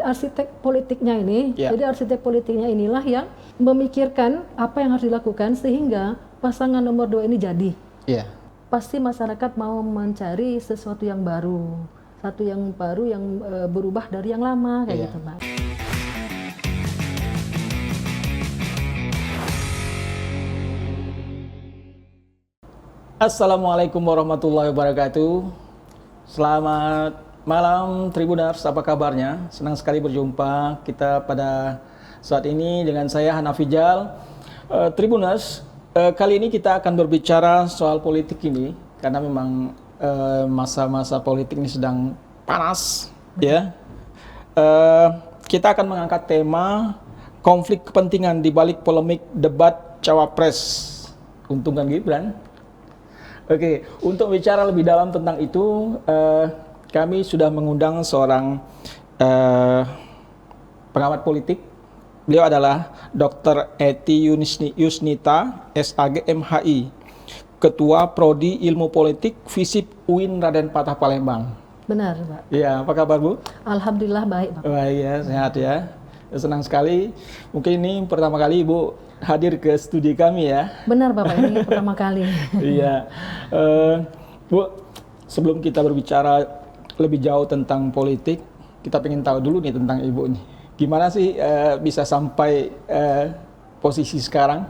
arsitek politiknya ini, Ya. jadi arsitek politiknya inilah yang memikirkan apa yang harus dilakukan sehingga pasangan nomor 2 ini jadi. Iya. Pasti masyarakat mau mencari sesuatu yang baru, satu yang baru yang berubah dari yang lama kayak Iya. gitu, Pak. Assalamualaikum warahmatullahi wabarakatuh. Selamat malam Tribuners, apa kabarnya? Senang sekali berjumpa kita pada saat ini dengan saya Hanafijal. Tribuners, kali ini kita akan berbicara soal politik ini karena memang masa-masa politik ini sedang panas, ya. Kita akan mengangkat tema konflik kepentingan di balik polemik debat Cawapres Untungan Gibran. Oke, untuk bicara lebih dalam tentang itu, kami sudah mengundang seorang pengamat politik. Beliau adalah Dr. Ety Yusnita, SAG MHI, Ketua Prodi Ilmu Politik FISIP UIN Raden Patah Palembang. Benar, Pak. Iya, apa kabar Bu? Alhamdulillah baik, Pak. Baik ya, sehat ya. Senang sekali. Mungkin ini pertama kali Ibu hadir ke studi kami ya. Benar, Bapak, ini pertama kali. Iya, Bu, sebelum kita berbicara lebih jauh tentang politik, kita pengen tahu dulu nih tentang Ibu nih. Gimana sih bisa sampai posisi sekarang?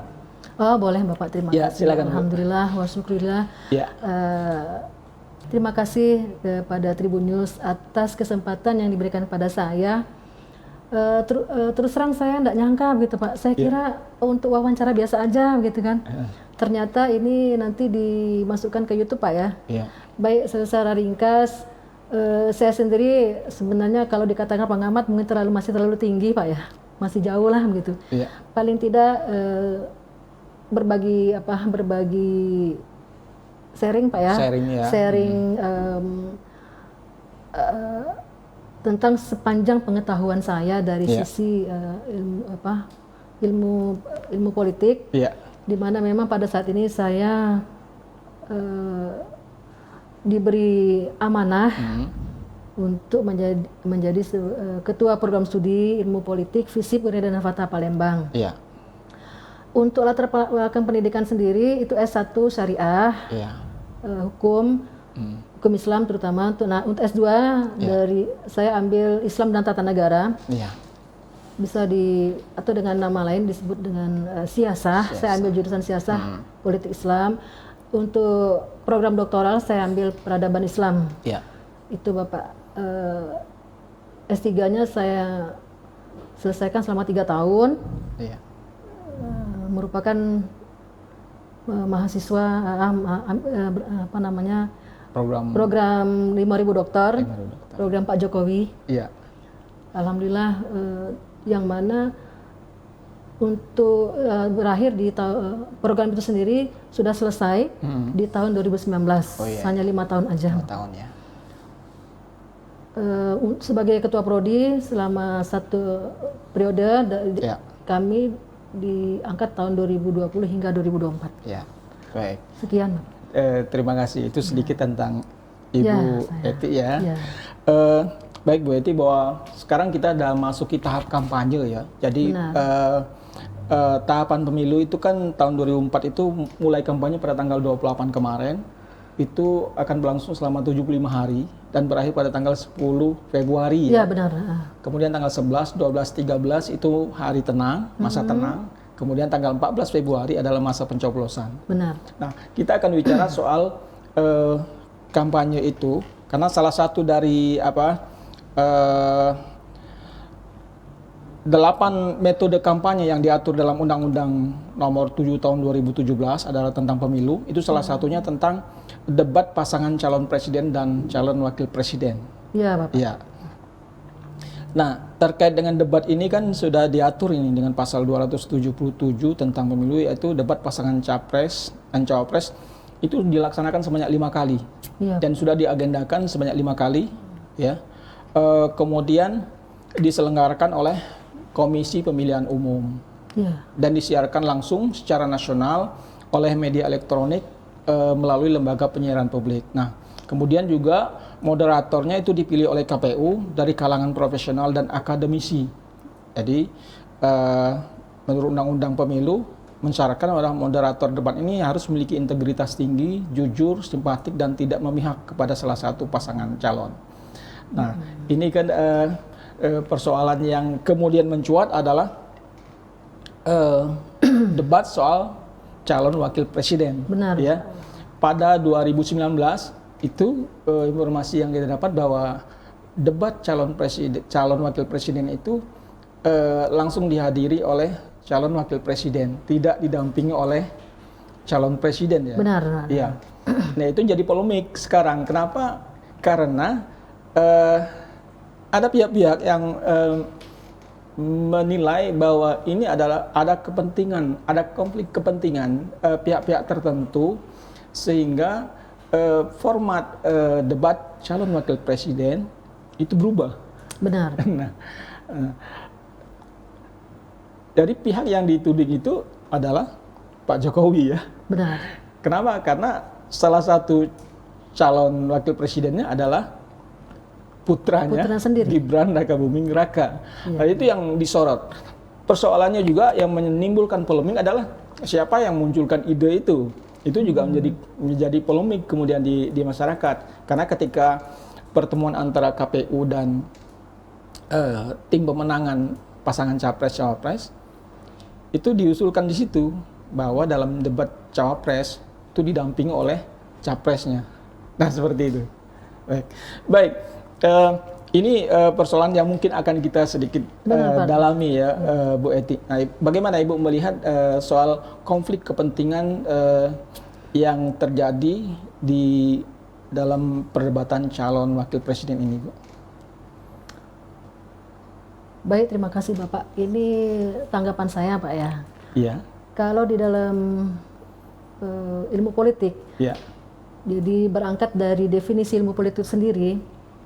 Oh, boleh Bapak, terima Ya, kasih. silakan, Bu. Alhamdulillah wa syukurillah. Ya. Terima kasih kepada Tribun News atas kesempatan yang diberikan kepada saya. Terus terang saya tidak nyangka gitu Pak. Saya kira untuk wawancara biasa aja gitu kan. Ternyata ini nanti dimasukkan ke YouTube Pak ya. Iya. Baik, secara ringkas, saya sendiri sebenarnya kalau dikatakan pengamat mungkin masih terlalu tinggi Pak ya. Masih jauh lah gitu. Iya. Paling tidak berbagi sharing Pak ya. Sharing ya. Sharing tentang sepanjang pengetahuan saya dari sisi ilmu politik, Iya. di mana memang pada saat ini saya diberi amanah untuk menjadi ketua program studi ilmu politik FISIP UIN Raden Patah Palembang. Iya. Untuk latar belakang pendidikan sendiri itu S1 Syariah, hukum Islam terutama. Untuk S2 dari saya ambil Islam dan Tata Negara. Iya. Bisa atau dengan nama lain disebut dengan siasah. Saya ambil jurusan siasah politik Islam. Untuk program doktoral saya ambil peradaban Islam. Iya. Itu Bapak. S3-nya saya selesaikan selama 3 tahun. Iya. Merupakan mahasiswa program 5.000 dokter, program Pak Jokowi. Iya. Alhamdulillah, yang mana untuk berakhir di program itu sendiri sudah selesai di tahun 2019. Hanya 5 tahun aja. 5 tahun ya. Sebagai ketua prodi selama 1 periode kami diangkat tahun 2020 hingga 2024. Ya, baik. Sekian. Terima kasih. Itu sedikit tentang Ibu Ety ya. Baik Bu Ety, bahwa sekarang kita sudah masuki tahap kampanye ya. Jadi tahapan pemilu itu kan tahun 2004 itu mulai kampanye pada tanggal 28 kemarin. Itu akan berlangsung selama 75 hari dan berakhir pada tanggal 10 Februari. Ya, benar. Kemudian tanggal 11, 12, 13 itu hari tenang, masa tenang. Kemudian tanggal 14 Februari adalah masa pencoblosan. Benar. Nah, kita akan bicara soal kampanye itu karena salah satu dari 8 metode kampanye yang diatur dalam Undang-Undang Nomor 7 Tahun 2017 adalah tentang pemilu. Itu salah satunya tentang debat pasangan calon presiden dan calon wakil presiden. Iya, Bapak. Iya. Nah, terkait dengan debat ini kan sudah diatur ini dengan pasal 277 tentang pemilu, yaitu debat pasangan capres dan cawapres itu dilaksanakan sebanyak 5 kali. Iya. Dan sudah diagendakan sebanyak 5 kali, ya. Kemudian diselenggarakan oleh Komisi Pemilihan Umum dan disiarkan langsung secara nasional oleh media elektronik melalui lembaga penyiaran publik. Nah, kemudian juga moderatornya itu dipilih oleh KPU dari kalangan profesional dan akademisi. Jadi menurut Undang-Undang Pemilu mensyaratkan orang moderator debat ini harus memiliki integritas tinggi, jujur, simpatik, dan tidak memihak kepada salah satu pasangan calon. Nah, ini kan persoalan yang kemudian mencuat adalah debat soal calon wakil presiden. Benar. Ya. Pada 2019 itu informasi yang kita dapat bahwa debat calon wakil presiden itu langsung dihadiri oleh calon wakil presiden, tidak didampingi oleh calon presiden ya. Benar. Iya. Nah, itu jadi polemik sekarang. Kenapa? Karena ada pihak-pihak yang menilai bahwa ini adalah ada kepentingan, ada konflik kepentingan pihak-pihak tertentu sehingga format debat calon wakil presiden itu berubah. Benar. Nah, dari pihak yang dituding itu adalah Pak Jokowi ya. Benar. Kenapa? Karena salah satu calon wakil presidennya adalah putranya sendiri. Gibran Rakabuming Raka. Iya. Nah, itu yang disorot. Persoalannya juga yang menimbulkan polemik adalah siapa yang munculkan ide itu. Itu juga menjadi polemik kemudian di masyarakat. Karena ketika pertemuan antara KPU dan tim pemenangan pasangan capres-cawapres itu diusulkan di situ bahwa dalam debat cawapres itu didampingi oleh capresnya. Nah, seperti itu. Baik. Ini persoalan yang mungkin akan kita sedikit dalami ya, Bu Eti. Nah, bagaimana Ibu melihat soal konflik kepentingan yang terjadi di dalam perdebatan calon wakil presiden ini, Bu? Baik, terima kasih Bapak. Ini tanggapan saya, Pak ya. Iya. Kalau di dalam ilmu politik, Iya. jadi berangkat dari definisi ilmu politik sendiri,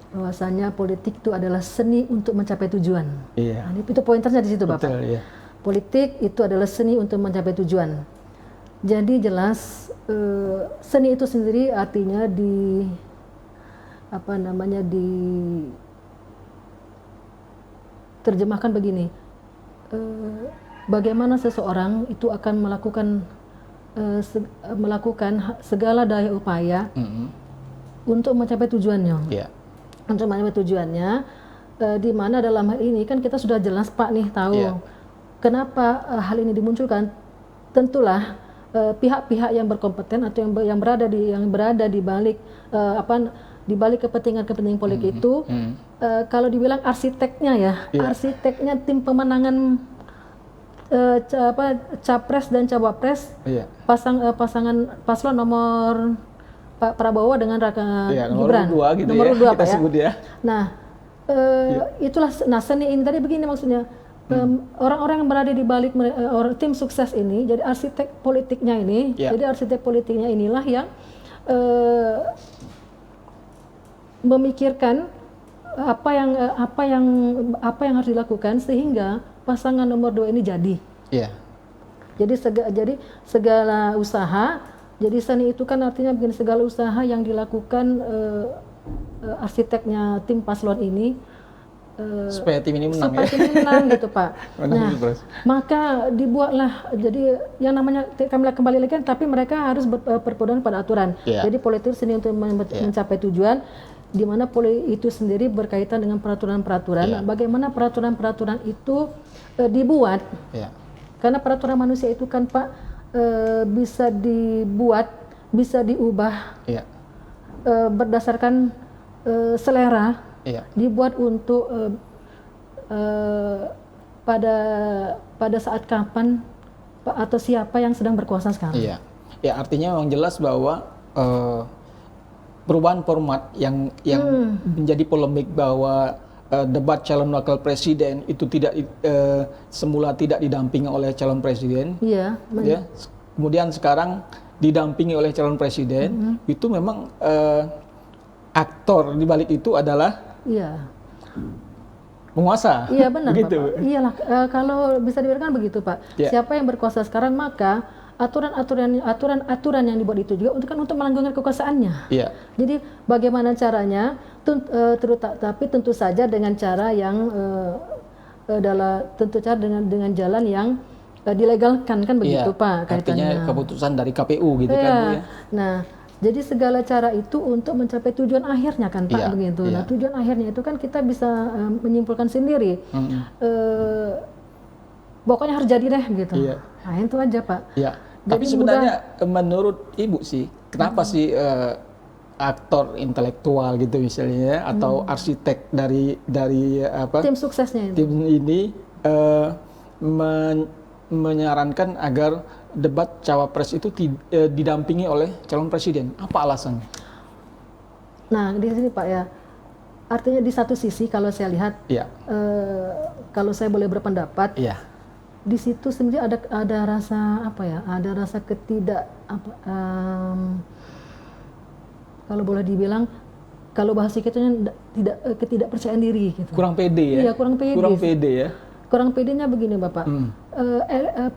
bahwasanya politik itu adalah seni untuk mencapai tujuan. Iya. Nah, itu pointernya di situ, Bapak. Betul, iya. Politik itu adalah seni untuk mencapai tujuan. Jadi jelas seni itu sendiri artinya terjemahkan begini, bagaimana seseorang itu akan melakukan segala daya upaya untuk mencapai tujuannya. Iya. Untuk mencapai tujuannya, di mana dalam hal ini kan kita sudah jelas Pak nih tahu kenapa hal ini dimunculkan. Tentulah pihak-pihak yang berkompeten atau yang berada di balik di balik kepentingan politik itu, kalau dibilang arsiteknya ya, arsiteknya tim pemenangan capres dan cawapres, pasangan paslon nomor Pak Prabowo dengan Raka Gibran, nomor 2 gitu nomor ya, 2 kita Pak sebut ya. Nah, itulah seni ini tadi begini maksudnya. Orang-orang yang berada di balik tim sukses ini, jadi arsitek politiknya ini, jadi arsitek politiknya inilah yang memikirkan apa yang harus dilakukan sehingga pasangan nomor 2 ini jadi. Iya. Jadi segala usaha, jadi seni itu kan artinya begini, segala usaha yang dilakukan arsiteknya tim paslon ini supaya tim ini menang, supaya tim ini menang gitu Pak. Menang, nah, maka dibuatlah, jadi yang namanya kami kembali lagi kan, tapi mereka harus berpedoman pada aturan. Jadi politik seni untuk mencapai tujuan, di mana itu sendiri berkaitan dengan peraturan-peraturan. Bagaimana peraturan-peraturan itu dibuat? Karena peraturan manusia itu kan Pak bisa dibuat, bisa diubah berdasarkan selera. Dibuat untuk pada saat kapan atau siapa yang sedang berkuasa sekarang. Ya artinya memang jelas bahwa perubahan format yang menjadi polemik bahwa debat calon wakil presiden itu semula tidak didampingi oleh calon presiden. Kemudian sekarang didampingi oleh calon presiden, itu memang aktor di balik itu adalah penguasa. Iya benar begitu. Bapak. Iyalah kalau bisa dibiarkan begitu Pak. Siapa yang berkuasa sekarang maka aturan-aturan yang dibuat itu juga untuk melanggengkan kekuasaannya. Iya. Jadi bagaimana caranya? Tapi tentu saja dengan cara yang dengan jalan yang dilegalkan, kan begitu, Iya. Pak, Artinya kaitannya. keputusan dari KPU gitu kan, Bu, ya. Nah, jadi segala cara itu untuk mencapai tujuan akhirnya kan, Pak, Iya, begitu. iya. Nah, tujuan akhirnya itu kan kita bisa menyimpulkan sendiri. Pokoknya harus jadi deh gitu. Iya. Nah, itu aja, Pak. Iya. Tapi Jadi sebenarnya menurut Ibu sih, kenapa sih aktor intelektual gitu misalnya ya, atau arsitek dari apa tim suksesnya itu. tim ini menyarankan agar debat cawapres itu didampingi oleh calon presiden? Apa alasannya? Nah, di sini, Pak, ya. Artinya di satu sisi kalau saya lihat, Iya. kalau saya boleh berpendapat, Iya. di situ sebenarnya ada rasa apa ya? Ada rasa kalau boleh dibilang, kalau bahasa kitanya ketidakpercayaan diri gitu. Kurang pede ya? Iya, kurang pede. Kurang pede ya? Kurang pedenya begini, Bapak.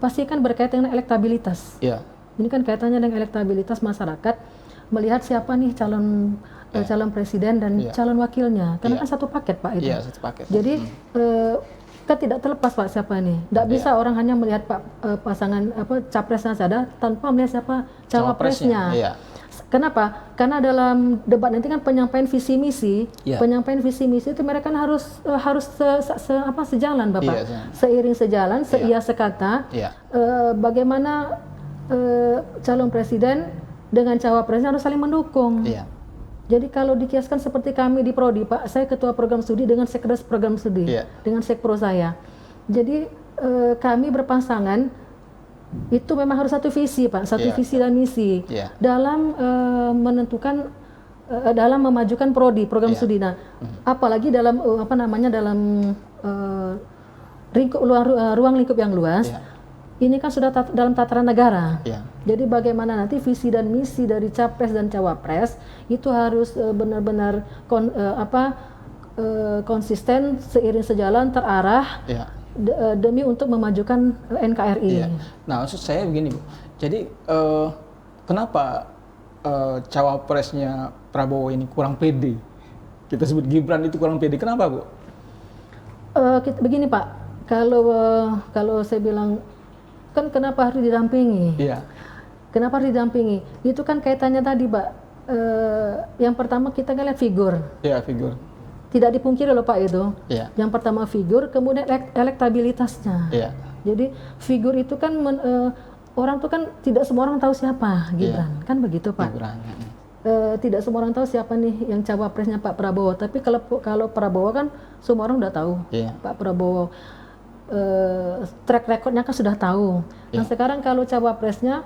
Pasti kan berkaitan dengan elektabilitas. Iya. Ini kan kaitannya dengan elektabilitas masyarakat, melihat siapa nih calon presiden dan calon wakilnya. Karena kan satu paket, Pak, itu. Iya, satu paket. Jadi kan tidak terlepas, Pak, siapa nih. Tidak bisa orang hanya melihat pasangan capresnya saja tanpa melihat siapa cawapresnya. Iya. Kenapa? Karena dalam debat nanti kan penyampaian visi misi, itu mereka kan harus sejalan, Bapak. Iya, seiring sejalan, seia sekata. Iya. Bagaimana calon presiden dengan cawapresnya harus saling mendukung. Iya. Jadi kalau dikiaskan seperti kami di Prodi, Pak, saya ketua program studi dengan sekdes program studi, dengan sekpro saya. Jadi kami berpasangan. Itu memang harus satu visi, Pak, visi dan misi dalam menentukan, dalam memajukan prodi program studi. Nah, apalagi dalam dalam ruang lingkup yang luas. Ini kan sudah dalam tataran negara. Jadi bagaimana nanti visi dan misi dari capres dan cawapres itu harus benar-benar konsisten, seiring sejalan, terarah. Demi untuk memajukan NKRI. Iya. Nah, maksud saya begini, Bu. Jadi kenapa cawapresnya Prabowo ini kurang pede? Kita sebut Gibran itu kurang pede. Kenapa, Bu? Begini, Pak. Kalau saya bilang kan kenapa harus didampingi? Iya. Kenapa harus didampingi? Itu kan kaitannya tadi, Pak. Yang pertama kita kan lihat figur. Iya, figur. Tidak dipungkiri loh, Pak, itu. Iya. Yang pertama figur, kemudian elektabilitasnya. Iya. Jadi figur itu kan orang tuh kan tidak semua orang tahu siapa Gibran, kan begitu, Pak. Tidak semua orang tahu siapa nih yang cawapresnya Pak Prabowo. Tapi kalau Prabowo kan semua orang udah tahu. Pak Prabowo track recordnya kan sudah tahu. Nah sekarang kalau cawapresnya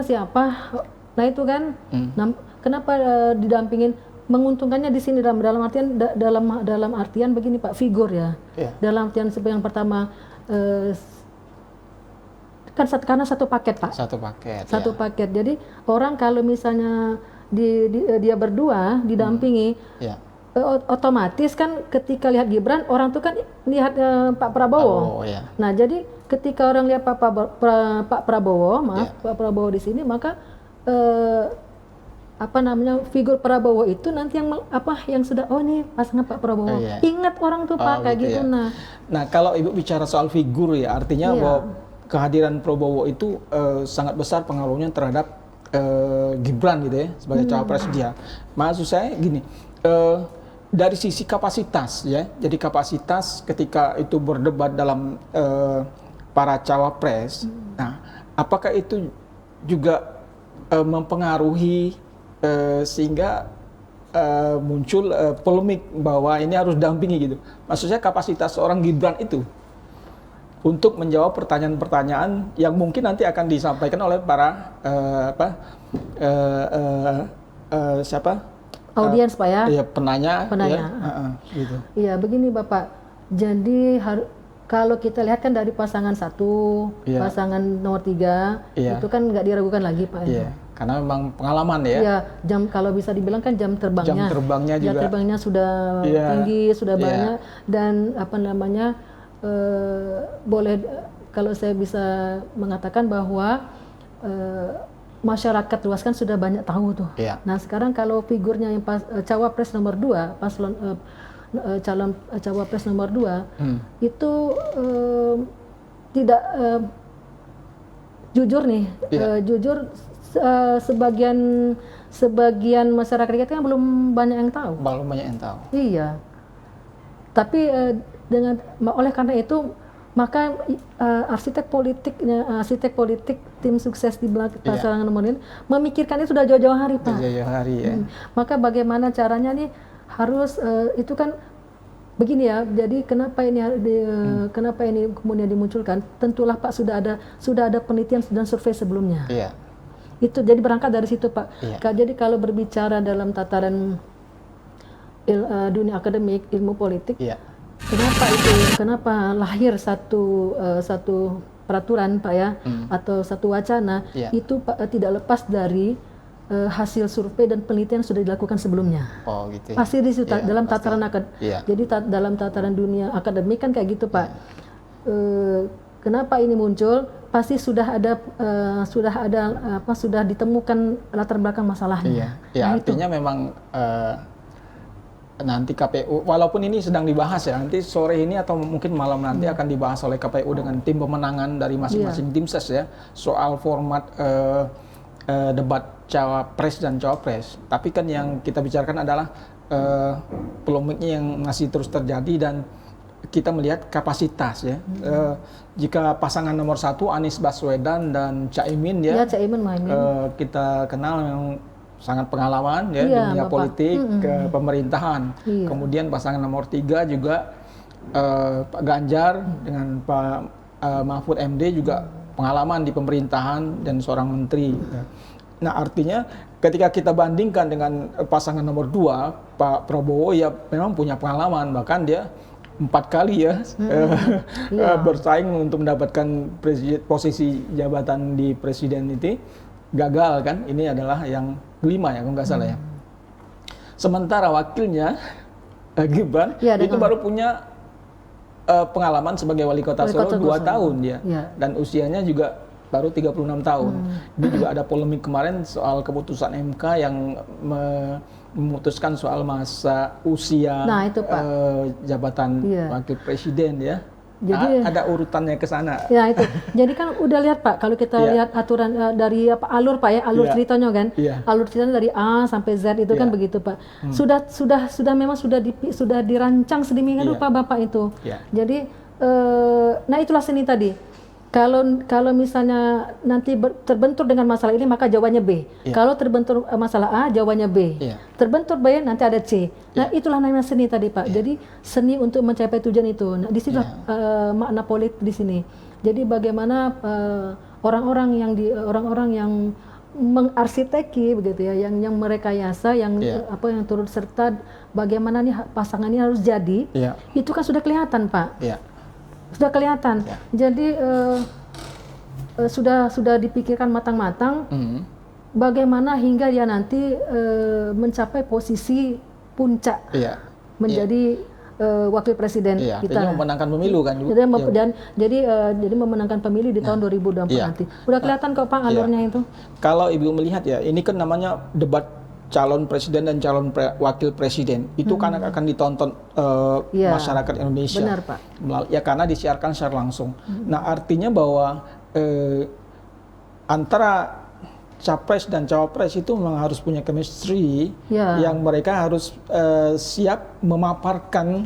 siapa? Nah itu kan, kenapa didampingin? Menguntungkannya di sini dalam artian begini, Pak, figur ya. Dalam artian yang pertama kan karena satu paket, Pak. Satu paket. Jadi orang kalau misalnya dia berdua didampingi, otomatis kan ketika lihat Gibran, orang tuh kan lihat Pak Prabowo. Nah jadi ketika orang lihat Pak Prabowo, Pak Prabowo di sini, maka figur Prabowo itu nanti yang sudah ini pasangan Pak Prabowo. Ingat orang tuh, Pak, kayak gitu. Nah, kalau Ibu bicara soal figur ya, artinya bahwa kehadiran Prabowo itu sangat besar pengaruhnya terhadap Gibran gitu ya sebagai cawapres dia. Maksud saya gini, dari sisi kapasitas ya. Jadi kapasitas ketika itu berdebat dalam para cawapres. Nah, apakah itu juga mempengaruhi sehingga muncul polemik bahwa ini harus dampingi gitu. Maksudnya kapasitas seorang Gibran itu untuk menjawab pertanyaan-pertanyaan yang mungkin nanti akan disampaikan oleh para audiens, Pak, ya. Iya, penanya. Gitu. Iya, begini, Bapak. Jadi kalau kita lihat kan dari pasangan 1, pasangan nomor 3, itu kan nggak diragukan lagi, Pak. Karena memang pengalaman ya. Iya, jam kalau bisa dibilang kan jam terbangnya juga. Jam terbangnya sudah tinggi, sudah banyak, dan boleh kalau saya bisa mengatakan bahwa masyarakat luas kan sudah banyak tahu tuh. Iya. Nah sekarang kalau figurnya yang cawapres nomor 2, paslon calon cawapres nomor 2 itu tidak jujur nih, jujur sebagian masyarakat kita kan belum banyak yang tahu. Belum banyak yang tahu. Iya. Tapi oleh karena itu maka arsitek politik tim sukses di belakang pasangan nomor ini memikirkannya sudah jauh-jauh hari, Pak. Jauh-jauh hari ya. Maka bagaimana caranya nih harus itu kan begini ya. Jadi kenapa ini kemudian dimunculkan? Tentulah Pak sudah ada penelitian dan survei sebelumnya. Iya. Itu jadi berangkat dari situ, Pak. Iya. Jadi kalau berbicara dalam tataran dunia akademik ilmu politik, Iya. Kenapa lahir satu peraturan, Pak ya, atau satu wacana itu Pak, tidak lepas dari hasil survei dan penelitian yang sudah dilakukan sebelumnya. Oh gitu. Pasti di situ dalam pasti. tataran jadi dalam tataran dunia akademik kan kayak gitu, Pak. Kenapa ini muncul? Pasti sudah ditemukan latar belakang masalahnya. Iya. Ya, artinya memang nanti KPU, walaupun ini sedang dibahas ya, nanti sore ini atau mungkin malam nanti akan dibahas oleh KPU dengan tim pemenangan dari masing-masing tim ses ya, soal format debat cawapres dan cawapres. Tapi kan yang kita bicarakan adalah polemiknya yang masih terus terjadi dan kita melihat kapasitas ya. Jika pasangan nomor 1 Anies Baswedan dan Caimin ya, Caimin, kita kenal memang sangat pengalaman ya di dunia politik ke pemerintahan. Kemudian pasangan nomor 3 juga Pak Ganjar dengan Pak Mahfud MD juga pengalaman di pemerintahan dan seorang menteri. Nah artinya ketika kita bandingkan dengan pasangan nomor 2 Pak Prabowo ya memang punya pengalaman, bahkan dia 4 kali ya bersaing untuk mendapatkan posisi jabatan di presiden itu, gagal kan. Ini adalah yang kelima ya kalau nggak salah ya. Sementara wakilnya Gibran itu baru punya pengalaman sebagai wali kota Solo 2 tahun dia. Dan usianya juga baru 36 tahun. Ini juga ada polemik kemarin soal keputusan MK yang memutuskan soal masa usia jabatan wakil presiden ya. Jadi ada urutannya ke sana. Ya itu. Jadi kan udah lihat Pak, kalau kita lihat aturan dari alur Pak ya, alur ceritanya kan. Alur ceritanya dari A sampai Z itu kan begitu Pak. Memang sudah dirancang sedemikian rupa Bapak itu. Jadi nah itulah seni tadi. Kalau misalnya nanti terbentur dengan masalah ini maka jawabannya B. Kalau terbentur masalah A jawabannya B. Terbentur B nanti ada C. Nah itulah namanya seni tadi Pak. Jadi seni untuk mencapai tujuan itu. Nah disitulah makna politik di sini. Jadi bagaimana orang-orang yang mengarsiteki begitu ya, yang merekayasa, yang yang turut serta bagaimana nih pasangan ini harus jadi. Itu kan sudah kelihatan Pak. Sudah kelihatan. Jadi sudah dipikirkan matang-matang bagaimana hingga dia nanti mencapai posisi puncak menjadi wakil presiden kita. Jadi memenangkan pemilu kan juga. Jadi memenangkan pemilu di tahun 2024 nanti. Udah kelihatan kok Pak alurnya itu. Kalau Ibu melihat ya, ini kan namanya debat calon presiden dan calon wakil presiden itu kan akan ditonton masyarakat Indonesia. Benar, Pak. Ya karena disiarkan secara langsung. Nah artinya bahwa antara capres dan cawapres itu memang harus punya chemistry yang mereka harus siap memaparkan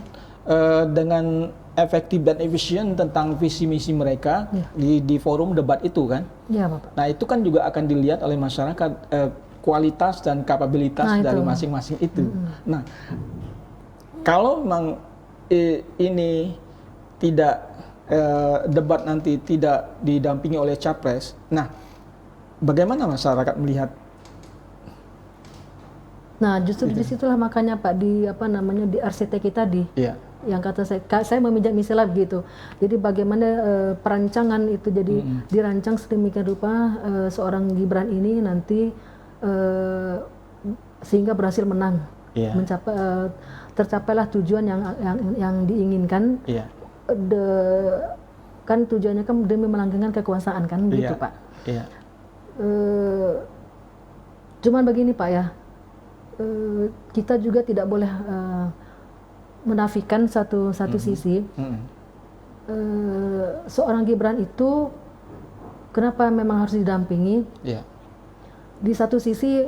dengan efektif dan efisien tentang visi misi mereka di forum debat itu kan. Bapak. Nah itu kan juga akan dilihat oleh masyarakat kualitas dan kapabilitas dari masing-masing itu. Nah, kalau memang ini tidak debat nanti tidak didampingi oleh capres, nah bagaimana masyarakat melihat? Nah, justru disitulah makanya Pak di di arsitek tadi. Yang kata saya meminjam istilah begitu. Jadi bagaimana perancangan itu jadi dirancang sedemikian rupa seorang Gibran ini nanti sehingga berhasil menang, tercapailah tujuan yang diinginkan. kan tujuannya kan demi melanggengkan kekuasaan kan gitu Pak. Iya. Cuman begini Pak ya, kita juga tidak boleh menafikan satu sisi. Seorang Gibran itu kenapa memang harus didampingi? Di satu sisi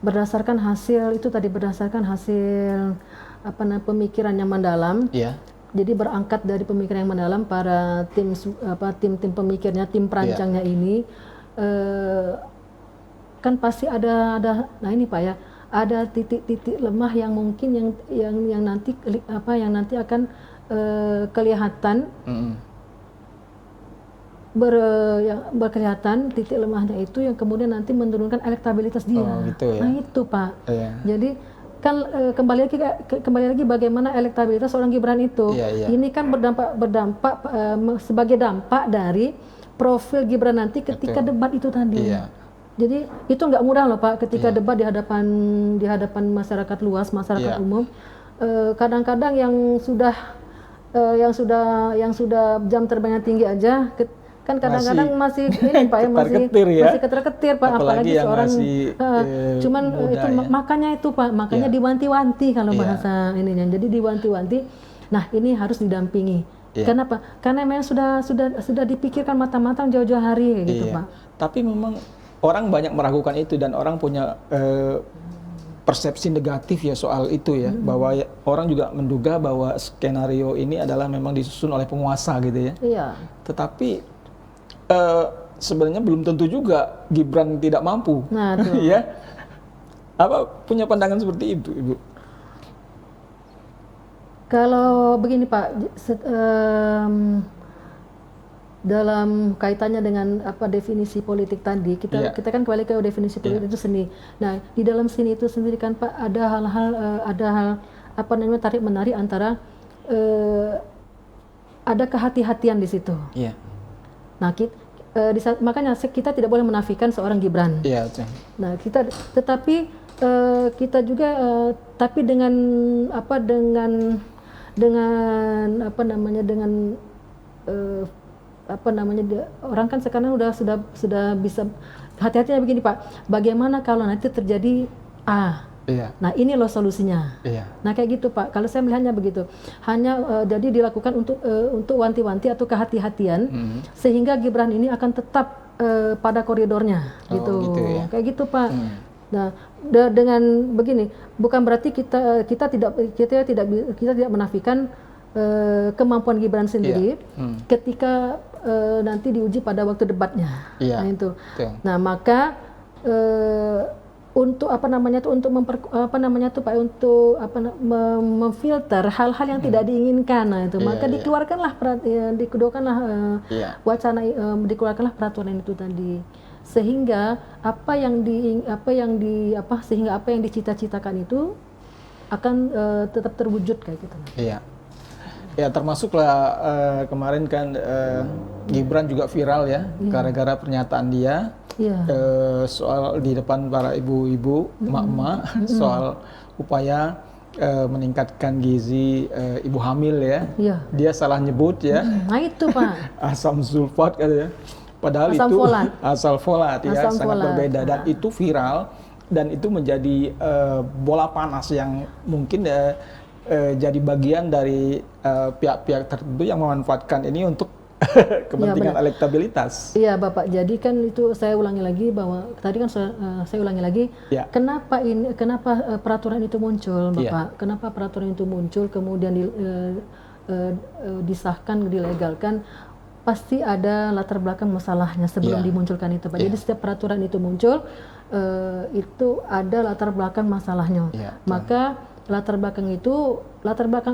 berdasarkan hasil pemikiran yang mendalam. Jadi berangkat dari pemikiran yang mendalam para tim pemikirnya, tim perancangnya ini kan pasti ada nah ini Pak ya, ada titik-titik lemah yang mungkin yang nanti akan kelihatan berkelihatan titik lemahnya itu yang kemudian nanti menurunkan elektabilitas dia. Gitu ya. Nah itu Pak. Jadi kan kembali lagi bagaimana elektabilitas seorang Gibran itu. Ini kan berdampak sebagai dampak dari profil Gibran nanti ketika debat itu tadi. Jadi itu nggak mudah loh Pak, ketika debat di hadapan masyarakat luas, masyarakat umum. Kadang-kadang yang sudah jam terbangnya tinggi aja kan kadang-kadang masih ini Pak ya, masih ketar-ketir Pak, apalagi seorang cuman itu makanya diwanti-wanti kalau bahasa ininya. Jadi diwanti-wanti. Nah, ini harus didampingi. Kenapa? Karena memang sudah dipikirkan matang-matang jauh-jauh hari gitu Pak. Tapi memang orang banyak meragukan itu dan orang punya persepsi negatif ya soal itu ya, bahwa orang juga menduga bahwa skenario ini adalah memang disusun oleh penguasa gitu ya. Tetapi sebenarnya belum tentu juga Gibran tidak mampu. Nah, tuh. Ya. Apa punya pandangan seperti itu, Ibu? Kalau begini Pak, dalam kaitannya dengan definisi politik tadi, kita kan kembali ke definisi politik itu sendiri. Nah, di dalam sini itu sendiri kan Pak ada hal tarik menarik antara ada kehati-hatian di situ. Nah, makanya kita tidak boleh menafikan seorang Gibran. Nah, tetapi kita juga tapi dengan orang kan sekarang sudah bisa hati-hatinya begini Pak. Bagaimana kalau nanti terjadi A? Nah, ini loh solusinya. Nah, kayak gitu Pak. Kalau saya melihatnya begitu. Hanya jadi dilakukan untuk wanti-wanti atau kehati-hatian sehingga Gibran ini akan tetap pada koridornya gitu. Kayak gitu Pak. Nah, dengan begini bukan berarti kita tidak menafikan kemampuan Gibran sendiri ketika nanti diuji pada waktu debatnya. Nah itu. Nah, maka untuk memfilter hal-hal yang tidak diinginkan, nah itu maka dikeluarkanlah peraturan itu tadi, sehingga apa yang dicita-citakan itu akan tetap terwujud kayak gitu. Ya, termasuklah kemarin kan Gibran juga viral ya gara-gara pernyataan dia soal di depan para ibu-ibu, emak-emak soal upaya meningkatkan gizi ibu hamil ya. Dia salah nyebut ya. Nah itu Pak. Asam sulfat katanya. Padahal asam itu asam folat ya, sangat folat. berbeda dan itu viral dan itu menjadi bola panas yang mungkin jadi bagian dari pihak-pihak tertentu yang memanfaatkan ini untuk kepentingan elektabilitas. Iya Bapak, jadi kan itu saya ulangi lagi bahwa tadi kan saya ulangi lagi kenapa peraturan itu muncul Bapak, kenapa peraturan itu muncul kemudian disahkan, dilegalkan, pasti ada latar belakang masalahnya sebelum dimunculkan itu Pak. Jadi setiap peraturan itu muncul itu ada latar belakang masalahnya. Maka latar belakang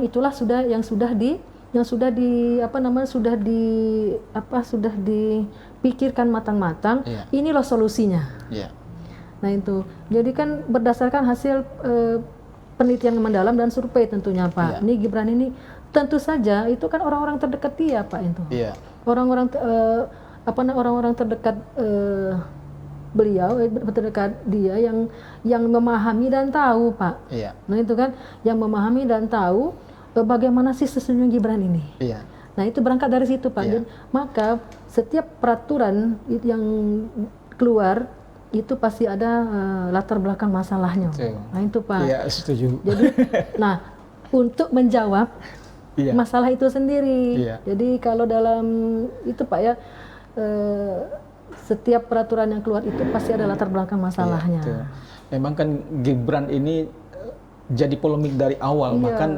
itulah sudah dipikirkan matang-matang. Ini loh solusinya. Nah itu, jadi kan berdasarkan hasil penelitian mendalam dan survei tentunya Pak. Ini Gibran ini tentu saja itu kan orang-orang terdekat dia Pak itu. Orang-orang terdekat beliau, terdekat dia yang memahami dan tahu Pak. Nah itu kan yang memahami dan tahu bagaimana sih sesungguhnya Gibran ini. Iya. Nah itu berangkat dari situ Pak. Iya. Maka setiap peraturan yang keluar itu pasti ada latar belakang masalahnya. Betul. Nah itu Pak. Iya, setuju. Jadi, nah untuk menjawab Iya. masalah itu sendiri. Iya. Jadi kalau dalam itu Pak ya, setiap peraturan yang keluar itu pasti ada latar belakang masalahnya. Iya, betul. Memang kan Gibran ini jadi polemik dari awal, Iya. bahkan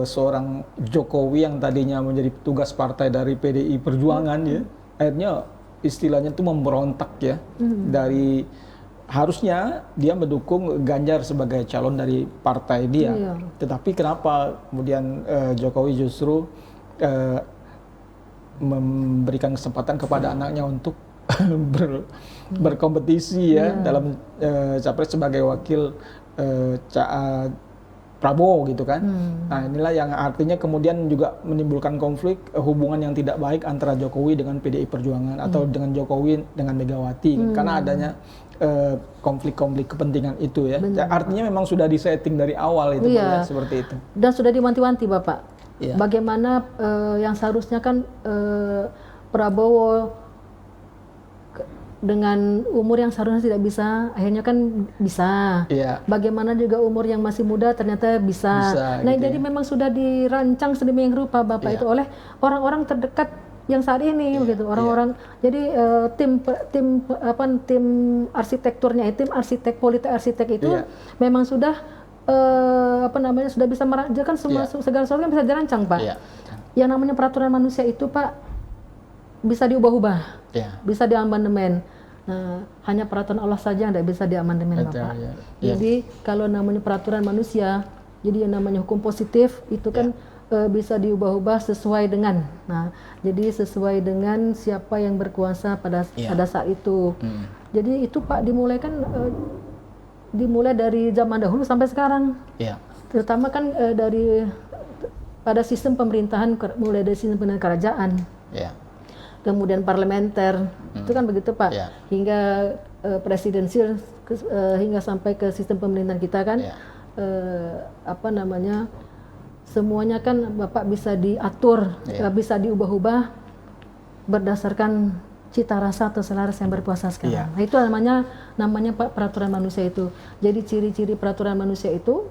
seorang Jokowi yang tadinya menjadi petugas partai dari PDI Perjuangan ya, akhirnya istilahnya itu memberontak ya, dari harusnya dia mendukung Ganjar sebagai calon dari partai dia, Iya. tetapi kenapa kemudian Jokowi justru memberikan kesempatan kepada anaknya untuk berkompetisi ya dalam capres sebagai wakil Prabowo gitu kan. Nah inilah yang artinya kemudian juga menimbulkan konflik hubungan yang tidak baik antara Jokowi dengan PDI Perjuangan atau dengan Jokowi dengan Megawati karena adanya konflik-konflik kepentingan itu ya. Artinya memang sudah disetting dari awal itu Pak, ya, seperti itu. Dan sudah diwanti-wanti Bapak. Iya. Bagaimana yang seharusnya kan Prabowo dengan umur yang seharusnya tidak bisa, akhirnya kan bisa. Iya. Bagaimana juga umur yang masih muda ternyata bisa. Nah, Gitu jadi memang sudah dirancang sedemikian rupa Bapak itu oleh orang-orang terdekat yang saat ini begitu. Orang-orang jadi tim arsitekturnya, tim arsitek politik arsitek itu memang sudah sudah bisa merancang semua segala sesuatu yang bisa dirancang, Pak. Iya. Yang namanya peraturan manusia itu, Pak, bisa diubah-ubah. Bisa diamandemen. Nah, hanya peraturan Allah saja yang tidak bisa diamandemen, Bapak. Jadi kalau namanya peraturan manusia, jadi yang namanya hukum positif itu kan bisa diubah-ubah sesuai dengan. Nah, jadi sesuai dengan siapa yang berkuasa pada saat itu. Jadi itu Pak dimulai dari zaman dahulu sampai sekarang. Terutama kan pada sistem pemerintahan, mulai dari sistem pemerintahan kerajaan. Kemudian parlementer, itu kan begitu Pak, hingga presidensial, hingga sampai ke sistem pemerintahan kita kan, semuanya kan Bapak bisa diatur, bisa diubah-ubah berdasarkan cita rasa atau selaras yang berkuasa sekarang. Nah itu namanya Pak peraturan manusia itu. Jadi ciri-ciri peraturan manusia itu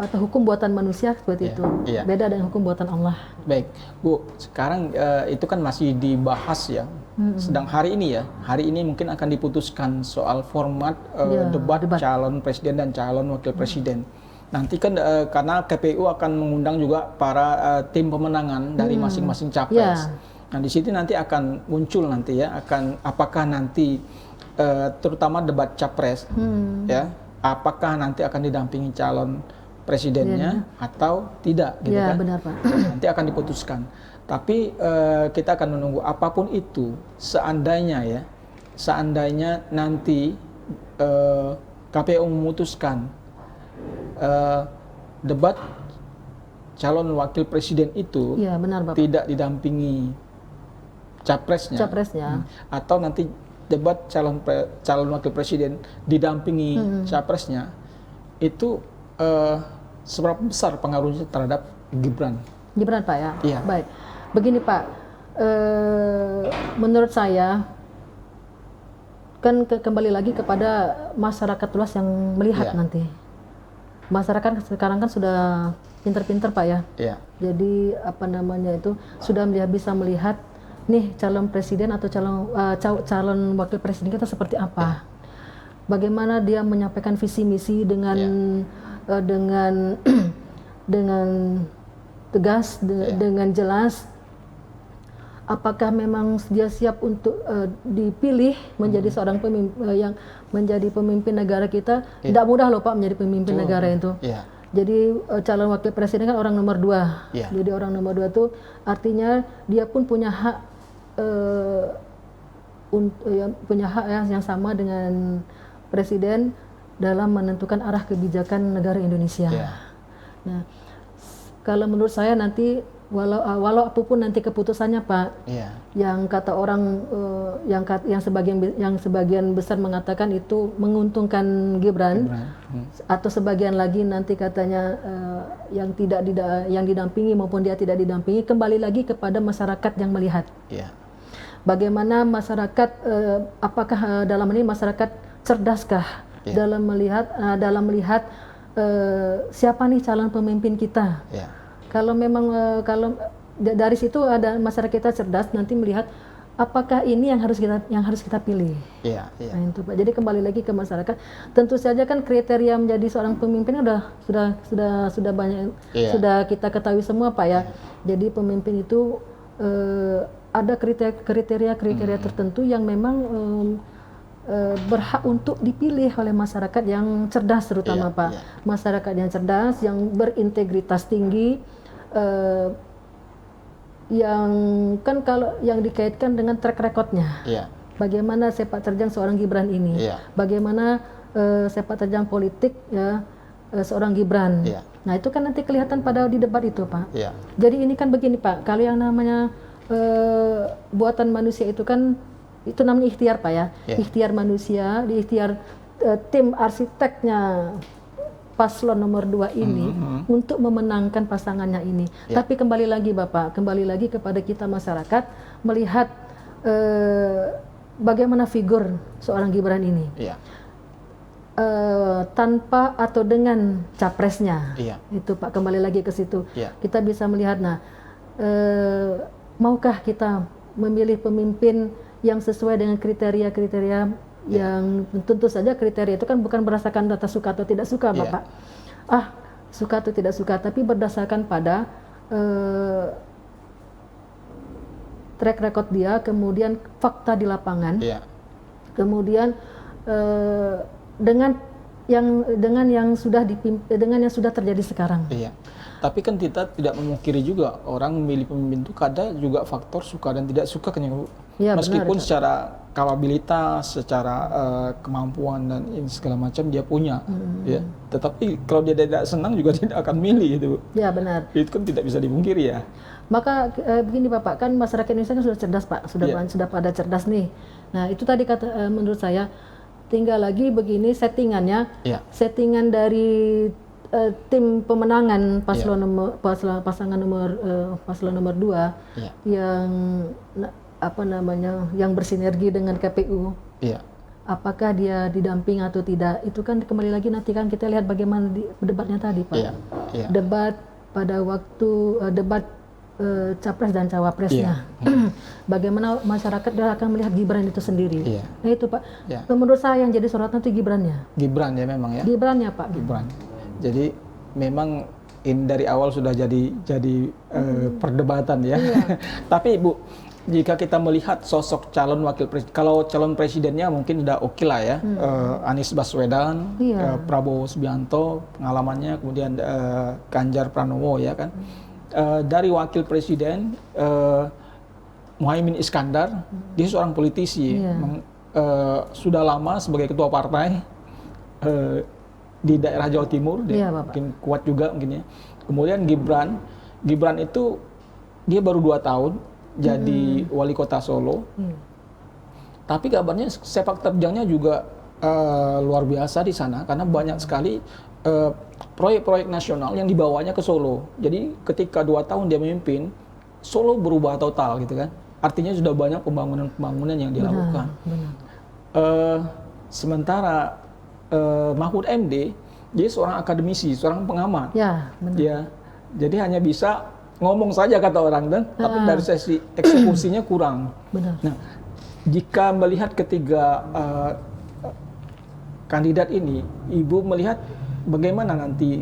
atau hukum buatan manusia seperti itu, beda dengan hukum buatan Allah. Baik, Bu. Sekarang itu kan masih dibahas ya. Sedang hari ini mungkin akan diputuskan soal format debat calon presiden dan calon wakil presiden. Nanti kan karena KPU akan mengundang juga para tim pemenangan dari masing-masing capres. Nah di sini nanti akan muncul apakah nanti terutama debat capres ya. Apakah nanti akan didampingi calon presidennya atau tidak gitu kan? Benar, Pak. Nanti akan diputuskan. Tapi kita akan menunggu apapun itu, seandainya nanti KPU memutuskan debat calon wakil presiden itu benar, Bapak, tidak didampingi capresnya. Atau nanti debat calon wakil presiden didampingi capresnya, itu seberapa besar pengaruhnya terhadap Gibran Pak ya? Baik, begini Pak, menurut saya kan kembali lagi kepada masyarakat luas yang melihat nanti. Masyarakat sekarang kan sudah pinter-pinter Pak ya. Jadi sudah bisa melihat nih calon presiden atau calon wakil presiden kita seperti apa, bagaimana dia menyampaikan visi misi dengan tegas, dengan jelas. Apakah memang dia siap untuk dipilih menjadi seorang pemimpin yang menjadi pemimpin negara kita? Tidak mudah loh Pak menjadi pemimpin negara itu. Jadi calon wakil presiden kan orang nomor 2. Jadi orang nomor 2 itu artinya dia pun punya hak yang sama dengan presiden dalam menentukan arah kebijakan negara Indonesia. Nah, kalau menurut saya nanti walau apapun nanti keputusannya Pak, Iya. yang kata orang yang sebagian besar mengatakan itu menguntungkan Gibran, atau sebagian lagi nanti katanya yang didampingi maupun dia tidak didampingi, kembali lagi kepada masyarakat yang melihat. Iya. Bagaimana masyarakat, apakah dalam ini masyarakat cerdaskah dalam melihat siapa nih calon pemimpin kita. Iya. Kalau memang dari situ ada masyarakat kita cerdas nanti melihat apakah ini yang harus kita pilih. Iya, iya. Nah, itu Pak. Jadi kembali lagi ke masyarakat. Tentu saja kan kriteria menjadi seorang pemimpin sudah banyak, sudah kita ketahui semua Pak ya. Jadi pemimpin itu ada kriteria tertentu yang memang berhak untuk dipilih oleh masyarakat yang cerdas terutama Pak. Masyarakat yang cerdas, yang berintegritas tinggi, yang kan kalau yang dikaitkan dengan track recordnya. Bagaimana sepak terjang seorang Gibran ini, bagaimana sepak terjang politik ya seorang Gibran. Nah itu kan nanti kelihatan di debat itu Pak. Jadi ini kan begini Pak, kalau yang namanya buatan manusia itu kan itu namanya ikhtiar Pak ya, ikhtiar manusia, di ikhtiar tim arsiteknya paslon nomor 2 ini untuk memenangkan pasangannya ini. Tapi kembali lagi Bapak, kembali lagi kepada kita masyarakat melihat bagaimana figur seorang Gibran ini. Tanpa atau dengan capresnya. Itu Pak, kembali lagi ke situ. Kita bisa melihat, maukah kita memilih pemimpin yang sesuai dengan kriteria-kriteria yang tentu saja kriteria itu kan bukan berdasarkan data suka atau tidak suka Bapak. Suka atau tidak suka, tapi berdasarkan pada track record dia, kemudian fakta di lapangan, kemudian dengan yang sudah terjadi sekarang. Tapi kan kita tidak memungkiri juga orang memilih pemimpin itu kadang juga faktor suka dan tidak suka kan Bu. Meskipun benar, secara kapabilitas, secara kemampuan dan segala macam dia punya, ya. Tetapi kalau dia tidak senang juga tidak akan milih itu. Ya benar. Itu kan tidak bisa dipungkiri ya. Maka begini Bapak, kan masyarakat Indonesia kan sudah cerdas Pak, sudah pada cerdas nih. Nah itu tadi menurut saya tinggal lagi begini settingannya, settingan dari tim pemenangan paslon nomor 2 yang yang bersinergi dengan KPU. Apakah dia didamping atau tidak? Itu kan kembali lagi nanti kan kita lihat bagaimana debatnya tadi Pak. Debat pada waktu debat capres dan cawapresnya. Bagaimana masyarakat akan melihat Gibran itu sendiri. Nah itu Pak. Menurut saya yang jadi sorotan itu Gibrannya. Gibran ya memang ya. Gibrannya Pak. Gibran. Jadi memang ini dari awal sudah jadi perdebatan ya. Tapi Bu, jika kita melihat sosok calon wakil presiden, kalau calon presidennya mungkin sudah oke lah ya, Anies Baswedan, Prabowo Subianto pengalamannya, kemudian Ganjar Pranowo ya kan. Dari wakil presiden Muhaimin Iskandar, dia seorang politisi, sudah lama sebagai ketua partai di daerah Jawa Timur, dia mungkin kuat juga mungkin ya. Kemudian Gibran itu dia baru 2 tahun jadi wali kota Solo, tapi kabarnya sepak terjangnya juga luar biasa di sana karena banyak sekali proyek-proyek nasional yang dibawanya ke Solo. Jadi ketika 2 tahun dia memimpin, Solo berubah total gitu kan. Artinya sudah banyak pembangunan yang dilakukan. Sementara Mahfud MD, dia seorang akademisi, seorang pengamat. Jadi hanya bisa ngomong saja kata orang dan tapi dari sesi eksekusinya kurang. Nah, jika melihat ketiga kandidat ini, Ibu melihat bagaimana nanti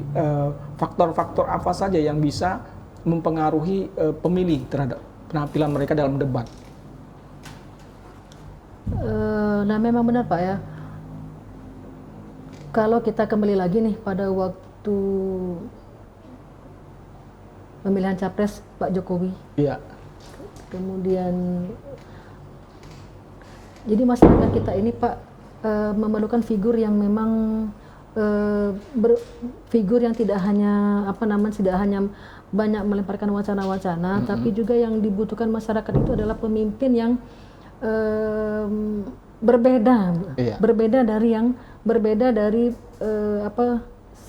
faktor-faktor apa saja yang bisa mempengaruhi pemilih terhadap penampilan mereka dalam debat? Nah, memang benar Pak ya. Kalau kita kembali lagi nih pada waktu pemilihan capres Pak Jokowi. Kemudian jadi masyarakat kita ini Pak memerlukan figur yang memang figur yang tidak hanya banyak melemparkan wacana-wacana, tapi juga yang dibutuhkan masyarakat itu adalah pemimpin yang berbeda, berbeda dari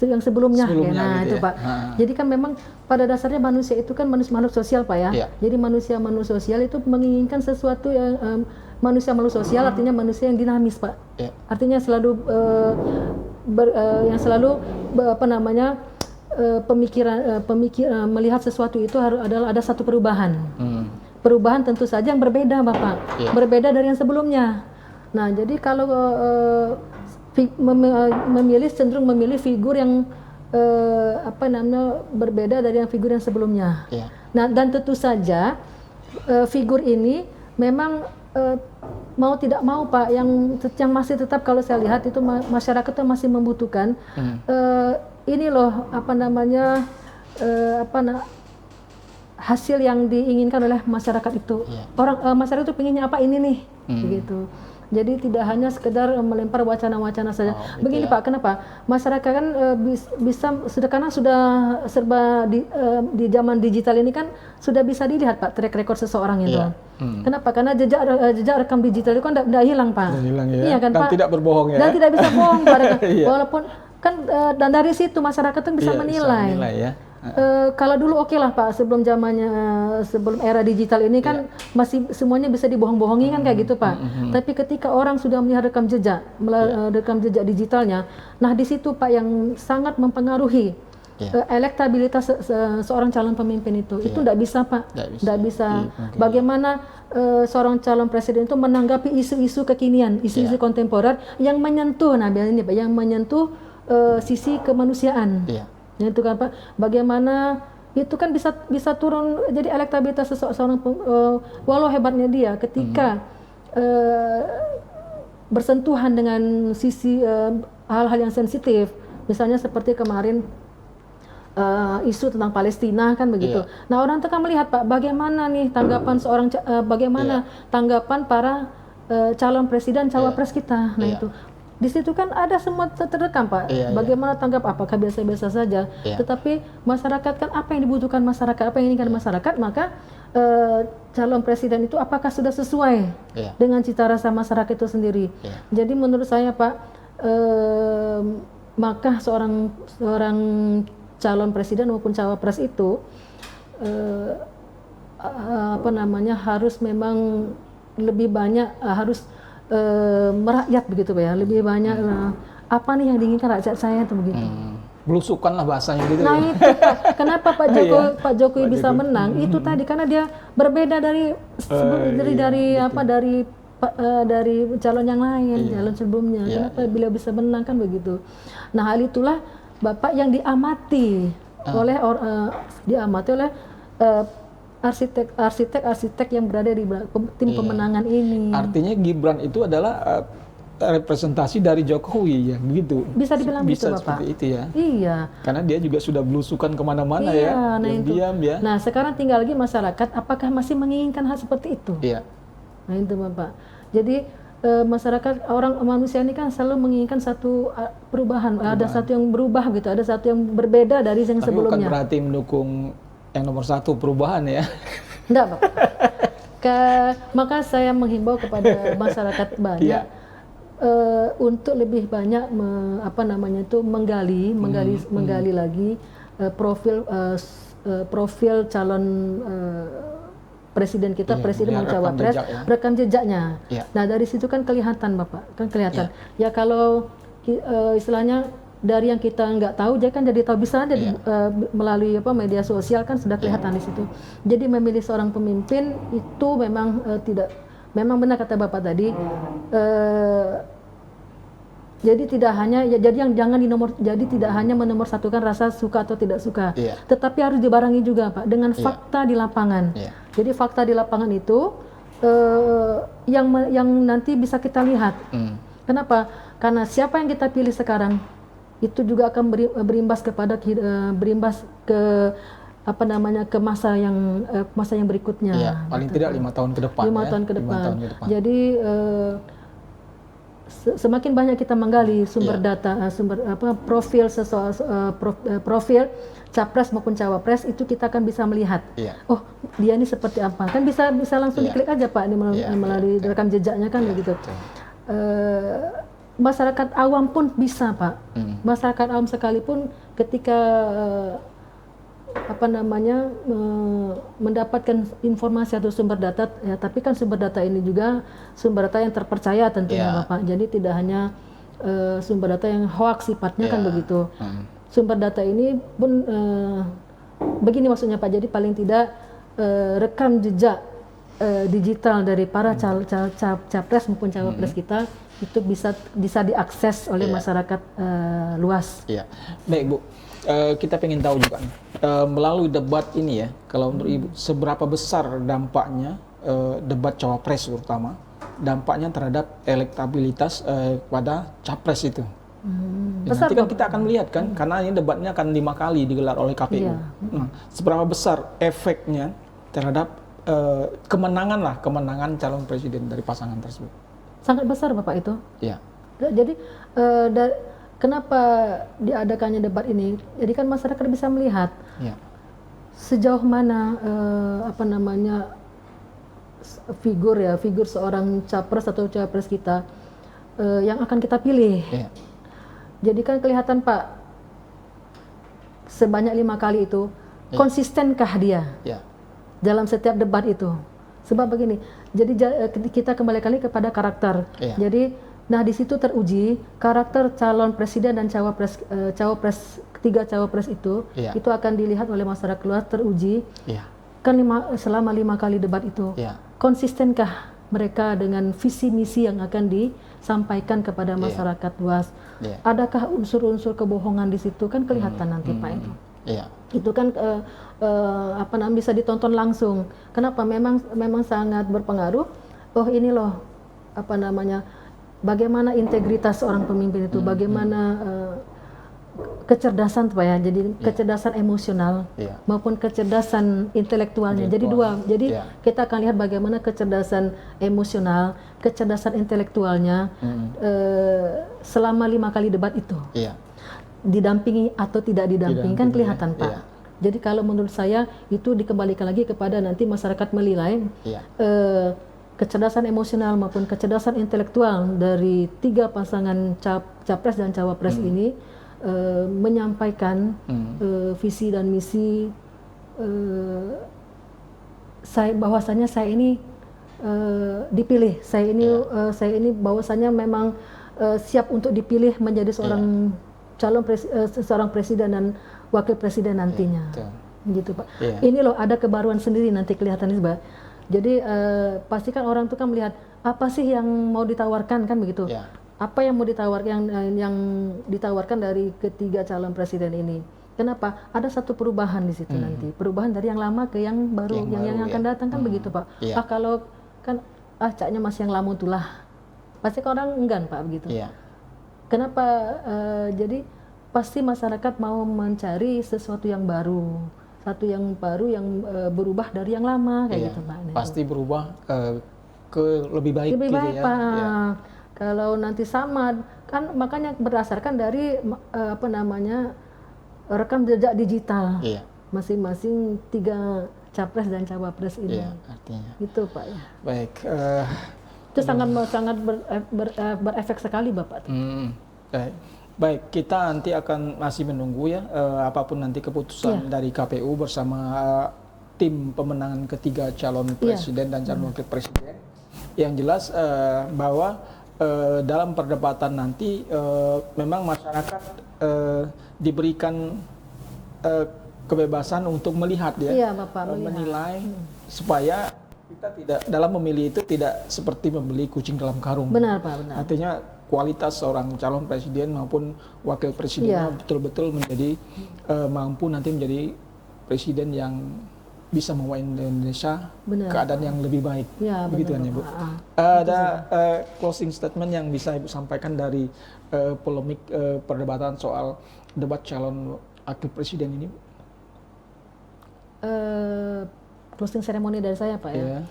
yang sebelumnya ya. Nah, gitu itu Pak. Jadi kan memang pada dasarnya manusia itu kan makhluk sosial Pak ya. Jadi manusia sosial itu menginginkan sesuatu yang manusia sosial artinya manusia yang dinamis Pak. Artinya selalu pemikiran melihat sesuatu itu adalah ada satu perubahan. Perubahan tentu saja yang berbeda Bapak. Berbeda dari yang sebelumnya. Nah, jadi kalau cenderung memilih figur yang berbeda dari yang figur yang sebelumnya. Nah, dan tentu saja figur ini memang mau tidak mau Pak, yang masih tetap kalau saya lihat itu masyarakat itu masih membutuhkan ini loh hasil yang diinginkan oleh masyarakat itu. Masyarakat itu pengennya apa ini nih, begitu. Jadi tidak hanya sekedar melempar wacana-wacana saja. Begini Pak, kenapa? Masyarakat kan karena sudah serba di zaman digital ini kan sudah bisa dilihat Pak track record seseorang itu. Kenapa? Karena jejak rekam digital itu kan tidak hilang Pak. Iya kan Pak? Dan tidak berbohong ya. Dan tidak bisa bohong Pak. Walaupun kan dan dari situ masyarakat kan bisa menilai. Kalau dulu oke lah Pak, sebelum era digital ini kan masih semuanya bisa dibohong-bohongi kan kayak gitu Pak. Tapi ketika orang sudah melihat rekam jejak digitalnya, nah di situ Pak yang sangat mempengaruhi elektabilitas seorang calon pemimpin itu tidak bisa Pak, tidak bisa. Bagaimana seorang calon presiden itu menanggapi isu-isu kekinian, isu-isu kontemporer yang menyentuh, yang menyentuh sisi kemanusiaan. Itu kan Pak, bagaimana itu kan bisa turun jadi elektabilitas seseorang walau hebatnya dia ketika bersentuhan dengan sisi hal-hal yang sensitif, misalnya seperti kemarin isu tentang Palestina kan begitu. Nah, orang itu kan melihat Pak bagaimana nih tanggapan tanggapan para calon presiden cawapres kita. Nah itu di situ kan ada semua terrekam Pak. Bagaimana tanggap, apakah biasa-biasa saja. Tetapi masyarakat kan apa yang dibutuhkan masyarakat, apa yang diinginkan masyarakat, maka calon presiden itu apakah sudah sesuai dengan cita rasa masyarakat itu sendiri. Jadi menurut saya Pak, maka seorang calon presiden maupun cawapres itu harus memang lebih banyak harus merakyat begitu Pak ya, lebih banyak apa nih yang diinginkan rakyat saya itu begitu. Belusukan lah bahasanya gitu. Nah itu Pak, kenapa Pak Jokowi bisa menang? Itu tadi karena dia berbeda dari calon yang lain, calon sebelumnya. Kenapa beliau bisa menang kan begitu. Nah hal itulah Bapak yang diamati oleh arsitek yang berada di tim pemenangan ini. Artinya Gibran itu adalah representasi dari Jokowi ya, begitu. Bisa dibilang bisa gitu Bapak. Seperti itu ya. Iya. Karena dia juga sudah belusukan kemana-mana diam ya. Nah sekarang tinggal lagi masyarakat apakah masih menginginkan hal seperti itu. Nah itu Bapak. Jadi masyarakat manusia ini kan selalu menginginkan satu perubahan. Ada satu yang berubah gitu, ada satu yang berbeda dari yang sebelumnya. Bukan berarti mendukung yang nomor satu perubahan ya. Enggak Pak. Maka saya menghimbau kepada masyarakat banyak untuk lebih banyak menggali lagi profil calon presiden kita, presiden mau cawapres, rekam jejaknya. Nah dari situ kan kelihatan Bapak, Ya kalau istilahnya dari yang kita nggak tahu, jadi tahu bisa aja melalui media sosial kan sudah kelihatan di situ. Jadi memilih seorang pemimpin itu memang benar kata Bapak tadi. Jadi tidak hanya tidak hanya menomorsatukan rasa suka atau tidak suka, tetapi harus dibarengi juga Pak dengan fakta di lapangan. Jadi fakta di lapangan itu yang nanti bisa kita lihat. Kenapa? Karena siapa yang kita pilih sekarang itu juga akan berimbas ke masa yang berikutnya. Paling tidak 5 tahun ke depan. 5 tahun ke depan. Jadi semakin banyak kita menggali sumber Iya. data, profil profil capres maupun cawapres, itu kita akan bisa melihat, Iya. oh dia ini seperti apa, kan bisa langsung Iya. diklik aja Pak, ini melalui rekam jejaknya kan begitu. Masyarakat awam pun bisa Pak, masyarakat awam sekalipun ketika mendapatkan informasi atau sumber data, ya, tapi kan sumber data ini juga sumber data yang terpercaya tentunya Bapak. Jadi tidak hanya sumber data yang hoax sifatnya kan begitu. Sumber data ini pun begini maksudnya Pak. Jadi paling tidak rekam jejak digital dari para capres maupun cawapres kita itu bisa diakses oleh masyarakat luas. Iya. Baik Bu, kita pengen tahu juga melalui debat ini ya, kalau menurut Ibu seberapa besar dampaknya debat cawapres terutama dampaknya terhadap elektabilitas pada capres itu? Ya, nanti kan kita akan melihat kan, karena ini debatnya akan 5 kali digelar oleh KPU. Iya. Nah, seberapa besar efeknya terhadap kemenangan calon presiden dari pasangan tersebut? Sangat besar Bapak itu. Iya. Jadi kenapa diadakannya debat ini? Jadi kan masyarakat bisa melihat sejauh mana figur seorang capres atau cawapres kita yang akan kita pilih. Jadi kan kelihatan Pak, sebanyak 5 kali itu konsistenkah dia dalam setiap debat itu? Sebab begini, jadi kita kembali kepada karakter. Jadi, nah di situ teruji karakter calon presiden dan ketiga cawapres itu akan dilihat oleh masyarakat luas, teruji. Kan selama 5 kali debat itu, konsistenkah mereka dengan visi misi yang akan disampaikan kepada masyarakat luas? Adakah unsur-unsur kebohongan di situ? Kan kelihatan nanti Pak itu. Itu kan bisa ditonton langsung. Kenapa? Memang sangat berpengaruh. Oh ini loh bagaimana integritas seorang pemimpin itu, bagaimana kecerdasan Pak ya. Jadi kecerdasan emosional maupun kecerdasan intelektualnya. Jadi dua. Jadi kita akan lihat bagaimana kecerdasan emosional, kecerdasan intelektualnya selama 5 kali debat itu. Didampingi atau tidak didampingi kan kelihatan Pak. Jadi kalau menurut saya itu dikembalikan lagi kepada nanti masyarakat menilai kecerdasan emosional maupun kecerdasan intelektual dari 3 pasangan capres dan cawapres ini menyampaikan visi dan misi bahwasanya saya ini dipilih, saya ini bahwasanya memang siap untuk dipilih menjadi seorang seorang presiden dan wakil presiden nantinya. Gitu Pak. Ini loh ada kebaruan sendiri nanti kelihatan Pak. Jadi pastikan orang itu kan melihat apa sih yang mau ditawarkan kan begitu. Apa yang mau ditawarkan yang ditawarkan dari ketiga calon presiden ini. Kenapa? Ada satu perubahan di situ nanti. Perubahan dari yang lama ke yang baru, yang akan datang kan begitu Pak. Kalau kan caknya masih yang lama itulah. Pasti kan orang enggan Pak begitu. Kenapa? Jadi pasti masyarakat mau mencari sesuatu yang baru, yang berubah dari yang lama kayak gitu Pak. Pasti berubah ke lebih baik. Lebih gitu baik ya. Pak. Kalau nanti sama kan makanya berdasarkan dari rekam jejak digital masing-masing 3 capres dan cawapres ini. Artinya. Itu Pak ya. Baik. Itu sangat berefek sekali Bapak. Baik, kita nanti akan masih menunggu ya apapun nanti keputusan dari KPU bersama tim pemenangan ketiga calon presiden dan calon wakil presiden. Yang jelas bahwa dalam perdebatan nanti memang masyarakat diberikan kebebasan untuk melihat menilai supaya kita tidak dalam memilih itu tidak seperti membeli kucing dalam karung. Benar Pak, benar. Artinya kualitas seorang calon presiden maupun wakil presiden betul-betul menjadi mampu nanti menjadi presiden yang bisa membawa Indonesia keadaan yang lebih baik. Begitu kan ya Bu. Ada closing statement yang bisa Ibu sampaikan dari polemik perdebatan soal debat calon wakil presiden ini? Closing ceremony dari saya Pak ya.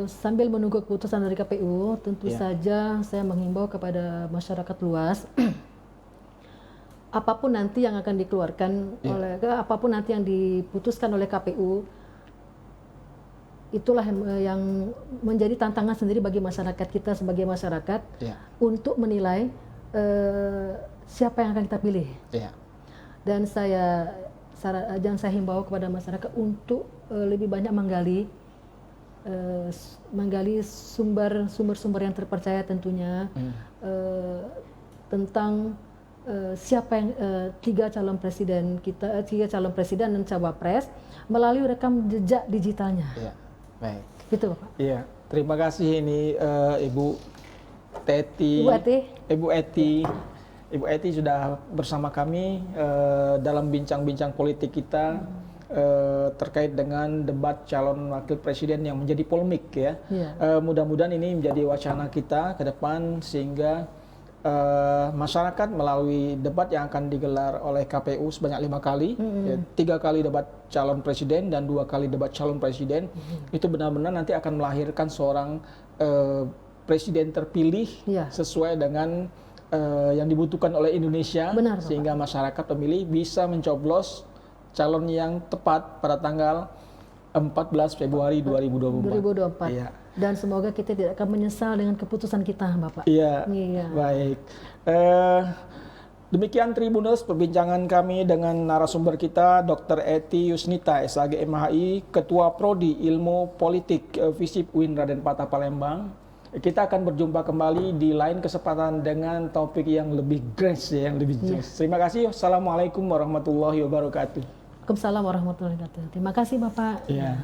sambil menunggu keputusan dari KPU, tentu Ya. saja saya menghimbau kepada masyarakat luas, apapun nanti yang akan dikeluarkan apapun nanti yang diputuskan oleh KPU, itulah yang menjadi tantangan sendiri bagi masyarakat kita sebagai masyarakat Ya. untuk menilai siapa yang akan kita pilih. Ya. Dan saya himbau kepada masyarakat untuk lebih banyak menggali sumber-sumber yang terpercaya tentunya tentang siapa yang tiga calon presiden dan cawapres melalui rekam jejak digitalnya. Ya. Baik. Gitu, Bapak. Iya, terima kasih ini Ibu Teti. Ibu Eti. Ibu Eti. Ibu Eti sudah bersama kami dalam bincang-bincang politik kita terkait dengan debat calon wakil presiden yang menjadi polemik ya. Iya. Mudah-mudahan ini menjadi wacana kita ke depan sehingga masyarakat melalui debat yang akan digelar oleh KPU sebanyak 5 kali, 3 kali debat calon presiden dan 2 kali debat calon presiden, itu benar-benar nanti akan melahirkan seorang presiden terpilih Iya. sesuai dengan yang dibutuhkan oleh Indonesia. Benar, Bapak. Sehingga masyarakat pemilih bisa mencoblos calon yang tepat pada tanggal 14 Februari 2024. 2024. Iya. Dan semoga kita tidak akan menyesal dengan keputusan kita, Bapak. Iya, Iya. baik. Demikian Tribuners perbincangan kami dengan narasumber kita Dr. Eti Yusnita, SAG MHI, Ketua Prodi Ilmu Politik FISIP UIN Raden Patah Palembang. Kita akan berjumpa kembali di lain kesempatan dengan topik yang lebih grace, yang lebih jelas. Terima kasih. Assalamualaikum warahmatullahi wabarakatuh. Waalaikumsalam warahmatullahi wabarakatuh. Terima kasih, Bapak. Iya.